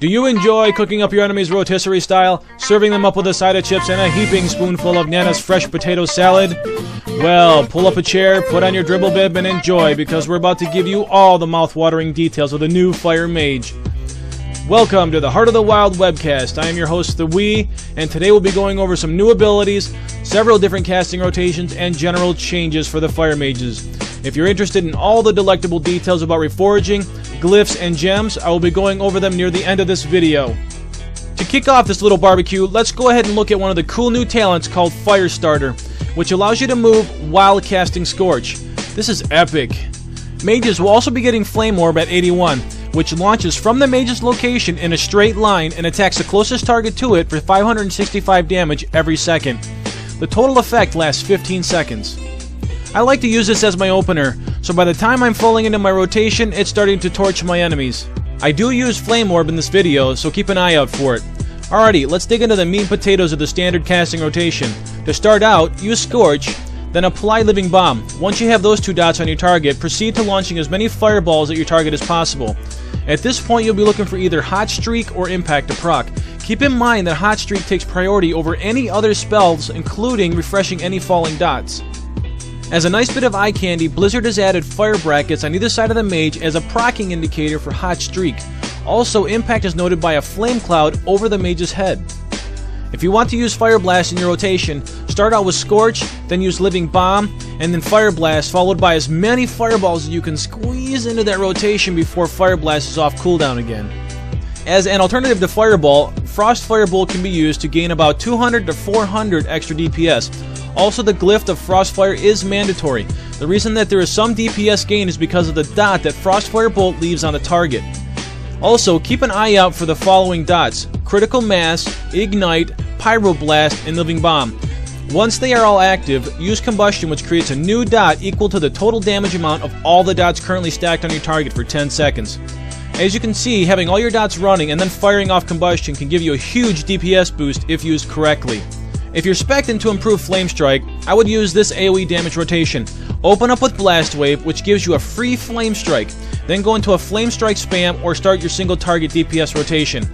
Do you enjoy cooking up your enemies rotisserie style, serving them up with a side of chips and a heaping spoonful of Nana's fresh potato salad? Well, pull up a chair, put on your dribble bib, and enjoy, because we're about to give you all the mouth-watering details of the new Fire Mage. Welcome to the Heart of the Wild webcast. I am your host, The Wee, and today we'll be going over some new abilities, several different casting rotations, and general changes for the Fire Mages. If you're interested in all the delectable details about reforging, glyphs, and gems, I will be going over them near the end of this video. To kick off this little barbecue, let's go ahead and look at one of the cool new talents called Firestarter, which allows you to move while casting Scorch. This is epic. Mages will also be getting Flame Orb at 81, which launches from the mage's location in a straight line and attacks the closest target to it for 565 damage every second. The total effect lasts 15 seconds. I like to use this as my opener, so by the time I'm falling into my rotation, it's starting to torch my enemies. I do use Flame Orb in this video, so keep an eye out for it. Alrighty, let's dig into the meat and potatoes of the standard casting rotation. To start out, use Scorch, then apply Living Bomb. Once you have those two dots on your target, proceed to launching as many fireballs at your target as possible. At this point, you'll be looking for either Hot Streak or Impact to proc. Keep in mind that Hot Streak takes priority over any other spells, including refreshing any falling dots. As a nice bit of eye candy, Blizzard has added fire brackets on either side of the mage as a proccing indicator for Hot Streak. Also, Impact is noted by a flame cloud over the mage's head. If you want to use Fire Blast in your rotation, start out with Scorch, then use Living Bomb, and then Fire Blast, followed by as many fireballs as you can squeeze into that rotation before Fire Blast is off cooldown again. As an alternative to Fireball, Frost Firebolt can be used to gain about 200 to 400 extra DPS. Also, the glyph of Frostfire is mandatory. The reason that there is some DPS gain is because of the dot that Frostfire Bolt leaves on the target. Also, keep an eye out for the following dots: Critical Mass, Ignite, Pyroblast, and Living Bomb. Once they are all active, use Combustion, which creates a new dot equal to the total damage amount of all the dots currently stacked on your target for 10 seconds. As you can see, having all your dots running and then firing off Combustion can give you a huge DPS boost if used correctly. If you're spec'ing to improve Flame Strike, I would use this AoE damage rotation. Open up with Blast Wave, which gives you a free Flame Strike. Then go into a Flame Strike spam or start your single target DPS rotation.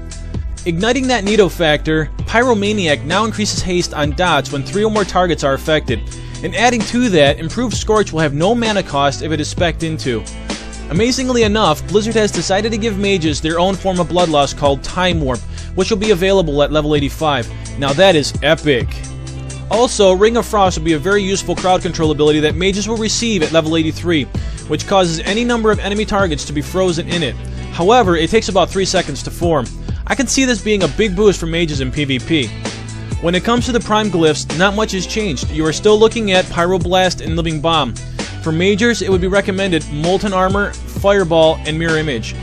Igniting that Nido factor, Pyromaniac now increases haste on dots when 3 or more targets are affected. And adding to that, improved Scorch will have no mana cost if it is spec'd into. Amazingly enough, Blizzard has decided to give mages their own form of Bloodlust called Time Warp, which will be available at level 85. Now that is epic. Also, Ring of Frost will be a very useful crowd control ability that mages will receive at level 83, which causes any number of enemy targets to be frozen in it. However, it takes about 3 seconds to form. I can see this being a big boost for mages in PvP. When it comes to the Prime Glyphs, not much has changed. You are still looking at Pyroblast and Living Bomb. For Magers, it would be recommended Molten Armor, Fireball, and Mirror Image.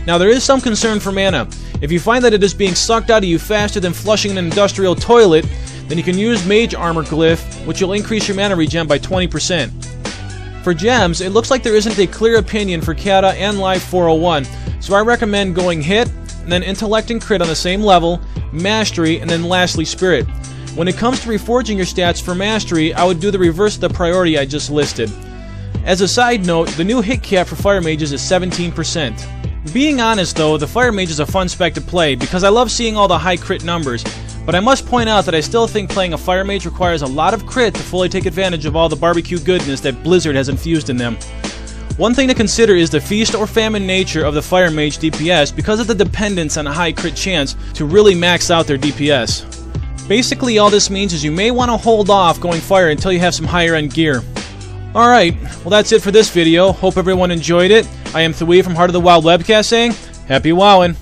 Now there is some concern for mana. If you find that it is being sucked out of you faster than flushing an industrial toilet, then you can use Mage Armor Glyph, which will increase your mana regen by 20%. For gems, it looks like there isn't a clear opinion for Kata and Live 401, so I recommend going Hit, and then Intellect and Crit on the same level, Mastery, and then lastly Spirit. When it comes to reforging your stats for Mastery, I would do the reverse of the priority I just listed. As a side note, the new hit cap for Fire Mages is 17%. Being honest though, the Fire Mage is a fun spec to play because I love seeing all the high crit numbers, but I must point out that I still think playing a Fire Mage requires a lot of crit to fully take advantage of all the barbecue goodness that Blizzard has infused in them. One thing to consider is the feast or famine nature of the Fire Mage DPS because of the dependence on a high crit chance to really max out their DPS. Basically all this means is you may want to hold off going Fire until you have some higher end gear. Alright, well that's it for this video. Hope everyone enjoyed it. I am Thui from Heart of the Wild webcast saying, happy wowing!